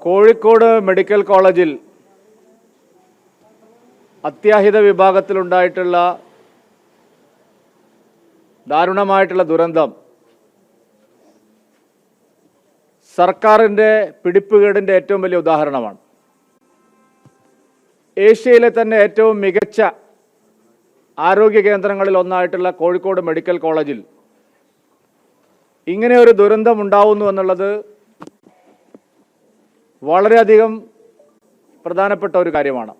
Kozhikode medical കോളേജിൽ അത്യാഹിത വിഭാഗത്തിലുണ്ടായിട്ടുള്ള ദാരുണമായിട്ടുള്ള ദുരന്തം സർക്കാരിൻ്റെ പിടിപ്പുകേടിൻ്റെ ഏറ്റവും വലിയ ഉദാഹരണമാണ്. ഏഷ്യയിലെ തന്നെ ഏറ്റവും മികച്ച ആരോഗ്യ കേന്ദ്രങ്ങളിൽ ഒന്നായിട്ടുള്ള കോഴിക്കോട് മെഡിക്കൽ കോളേജിൽ ഇങ്ങനെ ഒരു ദുരന്തം ഉണ്ടാവുന്നു എന്നുള്ളത് വളരെയധികം പ്രധാനപ്പെട്ട ഒരു കാര്യമാണ്.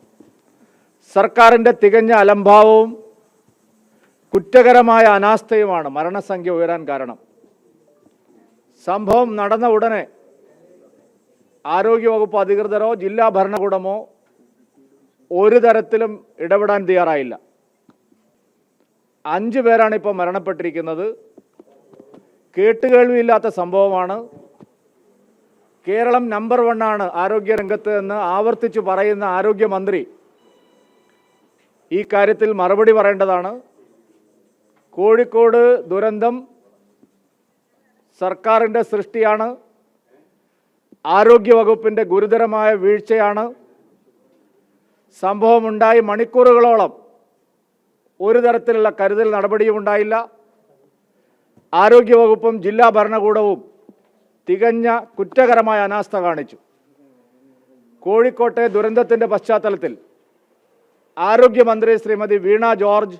സർക്കാരിൻ്റെ തികഞ്ഞ അലംഭാവവും കുറ്റകരമായ അനാസ്ഥയുമാണ് മരണസംഖ്യ ഉയരാൻ കാരണം. സംഭവം നടന്ന ഉടനെ ആരോഗ്യവകുപ്പ് അധികൃതരോ ജില്ലാ ഭരണകൂടമോ ഒരു തരത്തിലും ഇടപെടാൻ തയ്യാറായില്ല. 5 പേരാണ് ഇപ്പോൾ മരണപ്പെട്ടിരിക്കുന്നത്. കേട്ടുകേൾവിയില്ലാത്ത സംഭവമാണ്. കേരളം നമ്പർ 1 ആണ് ആരോഗ്യരംഗത്ത് എന്ന് ആവർത്തിച്ചു പറയുന്ന ആരോഗ്യമന്ത്രി ഈ കാര്യത്തിൽ മറുപടി പറയേണ്ടതാണ്. കോഴിക്കോട് ദുരന്തം സർക്കാരിൻ്റെ സൃഷ്ടിയാണ്, ആരോഗ്യവകുപ്പിൻ്റെ ഗുരുതരമായ വീഴ്ചയാണ്. സംഭവമുണ്ടായി മണിക്കൂറുകളോളം ഒരു തരത്തിലുള്ള കരുതൽ നടപടിയും ഉണ്ടായില്ല. ആരോഗ്യവകുപ്പും ജില്ലാ ഭരണകൂടവും തികഞ്ഞ കുറ്റകരമായ അനാസ്ഥ കാണിച്ചു. കോഴിക്കോട്ടെ ദുരന്തത്തിൻ്റെ പശ്ചാത്തലത്തിൽ ആരോഗ്യമന്ത്രി ശ്രീമതി വീണ ജോർജ്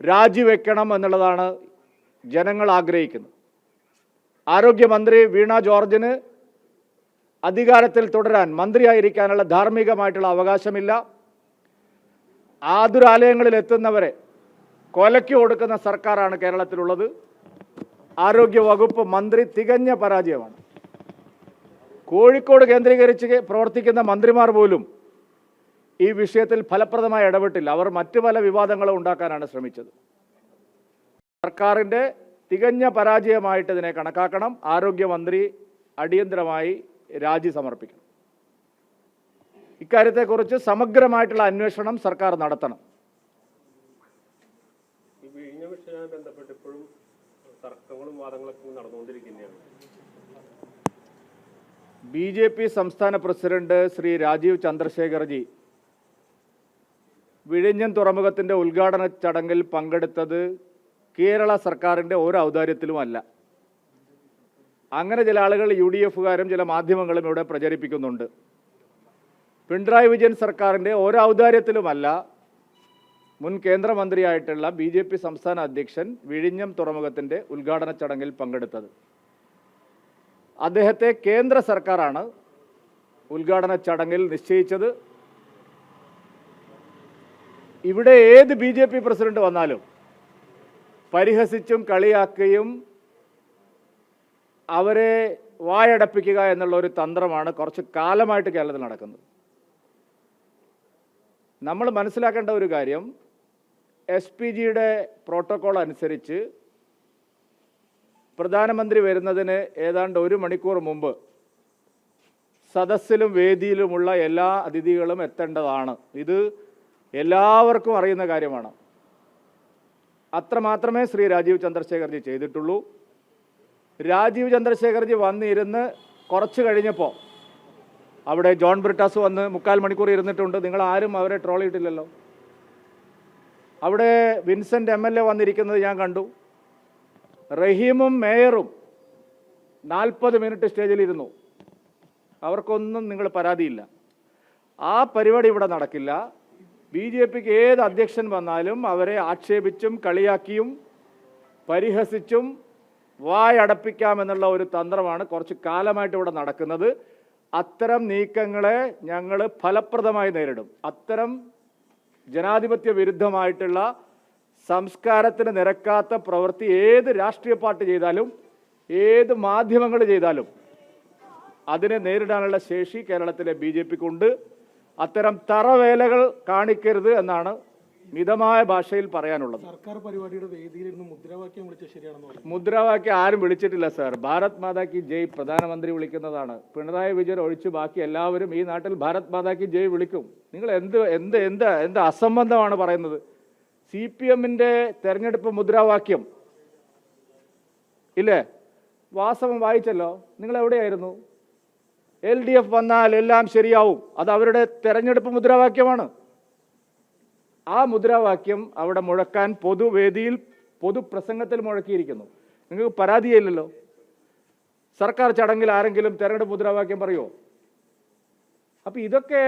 രാജിവെക്കണം എന്നുള്ളതാണ് ജനങ്ങൾ ആഗ്രഹിക്കുന്നത്. ആരോഗ്യമന്ത്രി വീണ ജോർജിന് അധികാരത്തിൽ തുടരാൻ മന്ത്രിയായിരിക്കാനുള്ള ധാർമ്മികമായിട്ടുള്ള അവകാശമില്ല. ആതുരാലയങ്ങളിൽ എത്തുന്നവരെ കൊലയ്ക്ക് കൊടുക്കുന്ന സർക്കാരാണ് കേരളത്തിലുള്ളത്. ആരോഗ്യവകുപ്പ് മന്ത്രി തികഞ്ഞ പരാജയമാണ്. കോഴിക്കോട് കേന്ദ്രീകരിച്ച് പ്രവർത്തിക്കുന്ന മന്ത്രിമാർ പോലും ഈ വിഷയത്തിൽ ഫലപ്രദമായി ഇടപെട്ടില്ല. അവർ മറ്റു പല വിവാദങ്ങളും ഉണ്ടാക്കാനാണ് ശ്രമിച്ചത്. സർക്കാരിൻ്റെ തികഞ്ഞ പരാജയമായിട്ട് ഇതിനെ കണക്കാക്കണം. ആരോഗ്യമന്ത്രി അടിയന്തരമായി രാജി സമർപ്പിക്കണം. ഇക്കാര്യത്തെക്കുറിച്ച് സമഗ്രമായിട്ടുള്ള അന്വേഷണം സർക്കാർ നടത്തണം. BJP സംസ്ഥാന പ്രസിഡന്റ് ശ്രീ രാജീവ് ചന്ദ്രശേഖർജി വിഴിഞ്ഞം തുറമുഖത്തിൻ്റെ ഉദ്ഘാടന ചടങ്ങിൽ പങ്കെടുത്തത് കേരള സർക്കാരിൻ്റെ ഒരു ഔദാര്യത്തിലുമല്ല. അങ്ങനെ ചില ആളുകൾ UDF-കാരും ചില മാധ്യമങ്ങളും ഇവിടെ പ്രചരിപ്പിക്കുന്നുണ്ട്. പിണറായി വിജയൻ സർക്കാരിൻ്റെ ഒരു ഔദാര്യത്തിലുമല്ല മുൻ കേന്ദ്രമന്ത്രിയായിട്ടുള്ള BJP സംസ്ഥാന അധ്യക്ഷൻ വിഴിഞ്ഞം തുറമുഖത്തിൻ്റെ ഉദ്ഘാടന ചടങ്ങിൽ പങ്കെടുത്തത്. അദ്ദേഹത്തെ കേന്ദ്ര സർക്കാരാണ് ഉദ്ഘാടന ചടങ്ങിൽ നിശ്ചയിച്ചത്. ഇവിടെ ഏത് BJP പ്രസിഡന്റ് വന്നാലും പരിഹസിച്ചും കളിയാക്കുകയും അവരെ വായടപ്പിക്കുക എന്നുള്ള ഒരു തന്ത്രമാണ് കുറച്ച് കാലമായിട്ട് കേരളത്തിൽ നടക്കുന്നത്. നമ്മൾ മനസ്സിലാക്കേണ്ട ഒരു കാര്യം, SPGയുടെ പ്രോട്ടോക്കോൾ അനുസരിച്ച് പ്രധാനമന്ത്രി വരുന്നതിന് ഏതാണ്ട് 1 മണിക്കൂർ മുമ്പ് സദസ്സിലും വേദിയിലുമുള്ള എല്ലാ അതിഥികളും എത്തേണ്ടതാണ്. ഇത് എല്ലാവർക്കും അറിയുന്ന കാര്യമാണ്. അത്രമാത്രമേ ശ്രീ രാജീവ് ചന്ദ്രശേഖർജി ചെയ്തിട്ടുള്ളൂ. രാജീവ് ചന്ദ്രശേഖർജി വന്നിരുന്ന് കുറച്ച് കഴിഞ്ഞപ്പോൾ അവിടെ ജോൺ ബ്രിട്ടാസ് വന്ന് 3/4 മണിക്കൂർ ഇരുന്നിട്ടുണ്ട്. നിങ്ങൾ ആരും അവരെ ട്രോൾ ചെയ്തിട്ടില്ലല്ലോ. അവിടെ വിൻസെൻ്റ് MLA വന്നിരിക്കുന്നത് ഞാൻ കണ്ടു. റഹീമും മേയറും 40 മിനിറ്റ് സ്റ്റേജിലിരുന്നു. അവർക്കൊന്നും നിങ്ങൾ പരാതിയില്ല. ആ പരിപാടി ഇവിടെ നടക്കില്ല. BJPക്ക് ഏത് അധ്യക്ഷൻ വന്നാലും അവരെ ആക്ഷേപിച്ചും കളിയാക്കിയും പരിഹസിച്ചും വായടപ്പിക്കാമെന്നുള്ള ഒരു തന്ത്രമാണ് കുറച്ച് കാലമായിട്ട് ഇവിടെ നടക്കുന്നത്. അത്തരം നീക്കങ്ങളെ ഞങ്ങൾ ഫലപ്രദമായി നേരിടും. അത്തരം ജനാധിപത്യ വിരുദ്ധമായിട്ടുള്ള സംസ്കാരത്തിന് നിരക്കാത്ത പ്രവൃത്തി ഏത് രാഷ്ട്രീയ പാർട്ടി ചെയ്താലും ഏത് മാധ്യമങ്ങൾ ചെയ്താലും അതിനെ നേരിടാനുള്ള ശേഷി കേരളത്തിലെ BJPക്കുണ്ട്. അത്തരം തറവേലകൾ കാണിക്കരുത് എന്നാണ് മിതമായ ഭാഷയിൽ പറയാനുള്ളത്. സർക്കാർ പരിപാടിയുടെ വേദിയിലിരുന്ന് മുദ്രാവാക്യം വിളിച്ചത് ശരിയാണെന്ന് പറഞ്ഞു. മുദ്രാവാക്യം ആരും വിളിച്ചിട്ടില്ല സാർ. ഭാരത് മാതാ കി ജയ് പ്രധാനമന്ത്രി വിളിക്കുന്നതാണ്. പിണറായി വിജയൻ ഒഴിച്ച് ബാക്കി എല്ലാവരും ഈ നാട്ടിൽ ഭാരത് മാതാ കി ജയ് വിളിക്കും. നിങ്ങൾ എന്ത് അസംബന്ധമാണ് പറയുന്നത്? CPMന്റെ തെരഞ്ഞെടുപ്പ് മുദ്രാവാക്യം ഇല്ലേ? വാസവം വായിച്ചല്ലോ. നിങ്ങൾ എവിടെയായിരുന്നു? LDF വന്നാൽ എല്ലാം ശരിയാവും. അത് അവരുടെ തെരഞ്ഞെടുപ്പ് മുദ്രാവാക്യമാണ്. ആ മുദ്രാവാക്യം അവിടെ മുഴക്കാൻ പൊതുവേദിയിൽ പൊതുപ്രസംഗത്തിൽ മുഴക്കിയിരിക്കുന്നു. നിങ്ങൾക്ക് പരാതിയില്ലല്ലോ. സർക്കാർ ചടങ്ങിൽ ആരെങ്കിലും തെരഞ്ഞെടുപ്പ് മുദ്രാവാക്യം പറയുമോ? അപ്പം ഇതൊക്കെ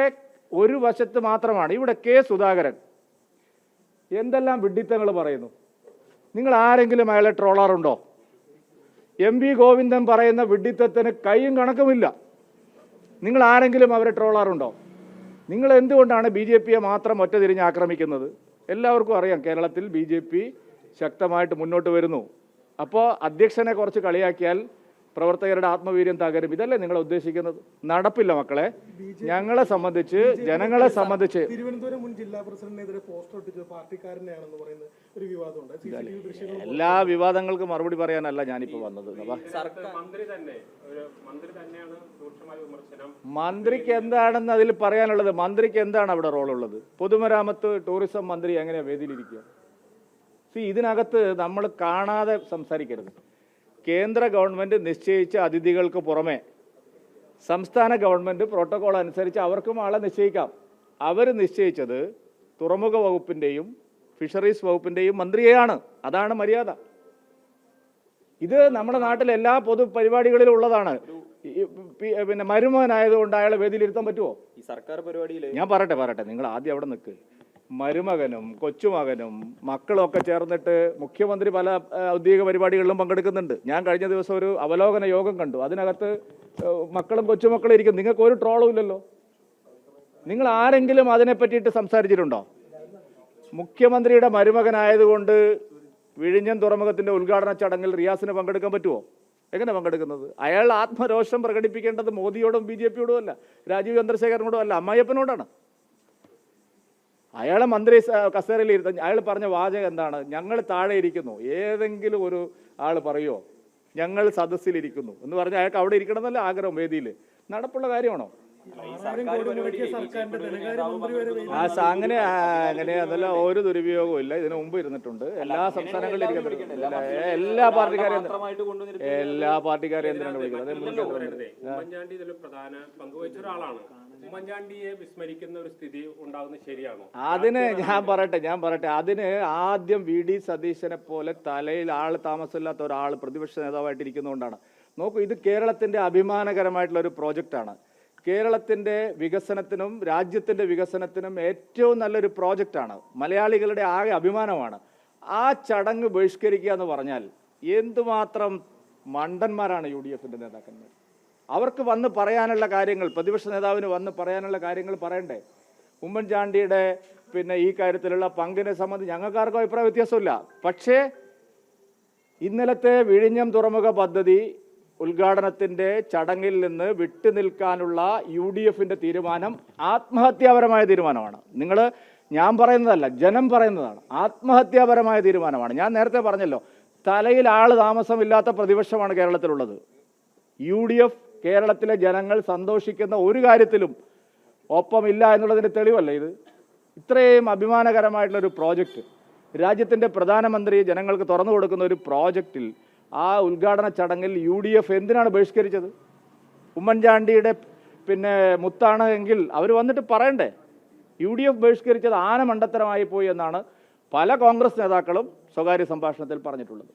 ഒരു വശത്ത് മാത്രമാണ്. ഇവിടെ കെ സുധാകരൻ എന്തെല്ലാം വിഡ്ഢിത്തങ്ങൾ പറയുന്നു. നിങ്ങൾ ആരെങ്കിലും അയാളെ ട്രോളാറുണ്ടോ? MV ഗോവിന്ദൻ പറയുന്ന വിഡ്ഢിത്തത്തിന് കൈയും കണക്കുമില്ല. നിങ്ങൾ ആരെങ്കിലും അവരെ ട്രോളാറുണ്ടോ? നിങ്ങൾ എന്തുകൊണ്ടാണ് BJPയെ മാത്രം ഒറ്റ തിരിഞ്ഞ് ആക്രമിക്കുന്നത്? എല്ലാവർക്കും അറിയാം കേരളത്തിൽ BJP ശക്തമായിട്ട് മുന്നോട്ട് വരുന്നു. അപ്പോൾ അധ്യക്ഷനെ കുറച്ച് കളിയാക്കിയാൽ പ്രവർത്തകരുടെ ആത്മവീര്യം തകരും. ഇതല്ലേ നിങ്ങൾ ഉദ്ദേശിക്കുന്നത്? നടപ്പില്ല മക്കളെ. ഞങ്ങളെ സംബന്ധിച്ച്, ജനങ്ങളെ സംബന്ധിച്ച് തിരുവനന്തപുരം മുൻ ജില്ലാ പ്രസിഡന്റിനെതിരെ പോസ്റ്റർ ഒട്ടിച്ചത് പാർട്ടിക്കാരനെയാണെന്ന് പറയുന്ന ഒരു വിവാദമുണ്ട്. CCTV ദൃശ്യങ്ങൾ എല്ലാ വിവാദങ്ങൾക്കും മറുപടി പറയാനല്ല ഞാനിപ്പോൾ വന്നത്. മന്ത്രിക്ക് എന്താണെന്ന് അതിൽ പറയാനുള്ളത്? മന്ത്രിക്ക് എന്താണ് അവിടെ റോളുള്ളത്? പൊതുമരാമത്ത് ടൂറിസം മന്ത്രി എങ്ങനെയാ വേദിയിലിരിക്കുക? ഇതിനകത്ത് നമ്മൾ കാണാതെ സംസാരിക്കരുത്. കേന്ദ്ര ഗവൺമെൻറ് നിശ്ചയിച്ച അതിഥികൾക്ക് പുറമെ സംസ്ഥാന ഗവൺമെൻറ് പ്രോട്ടോകോൾ അനുസരിച്ച് അവർക്കും ആളെ നിശ്ചയിക്കാം. അവർ നിശ്ചയിച്ചത് തുറമുഖ വകുപ്പിൻ്റെയും ഫിഷറീസ് വകുപ്പിൻ്റെയും മന്ത്രിയെയാണ്. അതാണ് മര്യാദ. ഇത് നമ്മുടെ നാട്ടിൽ എല്ലാ പൊതു പരിപാടികളിലും ഉള്ളതാണ്. പിന്നെ മരുമകനായതുകൊണ്ട് അയാളെ വേദിയിലിരുത്താൻ പറ്റുമോ? ഈ സർക്കാർ പരിപാടിയിൽ ഞാൻ പറയട്ടെ, നിങ്ങൾ ആദ്യം അവിടെ നിൽക്ക്. മരുമകനും കൊച്ചുമകനും മക്കളും ഒക്കെ ചേർന്നിട്ട് മുഖ്യമന്ത്രി പല ഔദ്യോഗിക പരിപാടികളിലും പങ്കെടുക്കുന്നുണ്ട്. ഞാൻ കഴിഞ്ഞ ദിവസം ഒരു അവലോകന യോഗം കണ്ടു. അതിനകത്ത് മക്കളും കൊച്ചുമക്കളും ഇരിക്കും. നിങ്ങൾക്ക് ഒരു ട്രോളും ഇല്ലല്ലോ. നിങ്ങൾ ആരെങ്കിലും അതിനെ പറ്റിയിട്ട് സംസാരിച്ചിട്ടുണ്ടോ? മുഖ്യമന്ത്രിയുടെ മരുമകനായതുകൊണ്ട് വിഴിഞ്ഞം തുറമുഖത്തിന്റെ ഉദ്ഘാടന ചടങ്ങിൽ റിയാസിന് പങ്കെടുക്കാൻ പറ്റുമോ? എങ്ങനെ പങ്കെടുക്കുന്നത്? അയാൾ ആത്മരോഷം പ്രകടിപ്പിക്കേണ്ടത് മോദിയോടും BJPയോടും അല്ല, രാജീവ് ചന്ദ്രശേഖരനോടും അല്ല, അമ്മായിയപ്പനോടാണ്. അയാളെ മന്ത്രി കസേരയിൽ ഇരുത്താൻ അയാൾ പറഞ്ഞ വാചകം എന്താണ്? ഞങ്ങൾ താഴെ ഇരിക്കുന്നു. ഏതെങ്കിലും ഒരു ആൾ പറയുമോ ഞങ്ങൾ സദസ്സിലിരിക്കുന്നു എന്ന് പറഞ്ഞാൽ അയാൾക്ക് അവിടെ ഇരിക്കണം എന്നല്ല ആഗ്രഹം? വേദിയിൽ നടപ്പുള്ള കാര്യമാണോ? അങ്ങനെ അതെല്ലാം ഒരു ദുരുപയോഗവും ഇല്ല. ഇതിനു മുമ്പ് ഇരുന്നിട്ടുണ്ട്. എല്ലാ സംസ്ഥാനങ്ങളിലും ഇരിക്കുന്നുണ്ട്. എല്ലാ പാർട്ടിക്കാരെയും എന്തിനാണ് വിളിക്കുന്നത്? ഉമ്മൻചാണ്ടി ഇതിൽ പ്രധാന പങ്കുവച്ച ഒരാളാണ്. ഉമ്മൻചാണ്ടിയെ വിസ്മരിക്കുന്ന ഒരു സ്ഥിതി ഉണ്ടാകുന്നത് ശരിയാണോ? അതിന് ഞാൻ പറയട്ടെ അതിന് ആദ്യം VD സതീശനെ പോലെ തലയിൽ ആൾ താമസമില്ലാത്ത ഒരാൾ പ്രതിപക്ഷ നേതാവായിട്ടിരിക്കുന്നതുകൊണ്ടാണ്. നോക്കൂ, ഇത് കേരളത്തിന്റെ അഭിമാനകരമായിട്ടുള്ള ഒരു പ്രോജക്റ്റാണ്. കേരളത്തിൻ്റെ വികസനത്തിനും രാജ്യത്തിൻ്റെ വികസനത്തിനും ഏറ്റവും നല്ലൊരു പ്രോജക്റ്റാണ്. മലയാളികളുടെ ആകെ അഭിമാനമാണ്. ആ ചടങ്ങ് ബഹിഷ്കരിക്കുക എന്ന് പറഞ്ഞാൽ എന്തുമാത്രം മണ്ടന്മാരാണ് UDFന്റെ നേതാക്കന്മാർ. അവർക്ക് വന്ന് പറയാനുള്ള കാര്യങ്ങൾ, പ്രതിപക്ഷ നേതാവിന് വന്ന് പറയാനുള്ള കാര്യങ്ങൾ പറയണ്ടേ? ഉമ്മൻചാണ്ടിയുടെ പിന്നെ ഈ കാര്യത്തിലുള്ള പങ്കിനെ സംബന്ധിച്ച് ഞങ്ങൾക്കാർക്കും അഭിപ്രായ വ്യത്യാസമില്ല. പക്ഷേ ഇന്നലത്തെ വിഴിഞ്ഞം തുറമുഖ പദ്ധതി ഉദ്ഘാടനത്തിൻ്റെ ചടങ്ങിൽ നിന്ന് വിട്ടുനിൽക്കാനുള്ള UDFന്റെ തീരുമാനം ആത്മഹത്യാപരമായ തീരുമാനമാണ്. ഞാൻ പറയുന്നതല്ല, ജനം പറയുന്നതാണ്. ആത്മഹത്യാപരമായ തീരുമാനമാണ്. ഞാൻ നേരത്തെ പറഞ്ഞല്ലോ, തലയിൽ ആൾ താമസമില്ലാത്ത പ്രതിപക്ഷമാണ് കേരളത്തിലുള്ളത്. UDF കേരളത്തിലെ ജനങ്ങൾ സന്തോഷിക്കുന്ന ഒരു കാര്യത്തിലും ഒപ്പമില്ല എന്നുള്ളതിൻ്റെ തെളിവല്ല ഇത്. ഇത്രയും അഭിമാനകരമായിട്ടുള്ളൊരു പ്രോജക്റ്റ്, രാജ്യത്തിൻ്റെ പ്രധാനമന്ത്രി ജനങ്ങൾക്ക് തുറന്നു കൊടുക്കുന്ന ഒരു പ്രോജക്റ്റിൽ ആ ഉദ്ഘാടന ചടങ്ങിൽ UDF എന്തിനാണ് ബഹിഷ്കരിച്ചത്? ഉമ്മൻചാണ്ടിയുടെ പിന്നെ മുത്താണ് എങ്കിൽ അവർ വന്നിട്ട് പറയണ്ടേ? UDF ബഹിഷ്കരിച്ചത് ആന മണ്ടത്തരമായി പോയി എന്നാണ് പല കോൺഗ്രസ് നേതാക്കളും സ്വകാര്യ സംഭാഷണത്തിൽ പറഞ്ഞിട്ടുള്ളത്.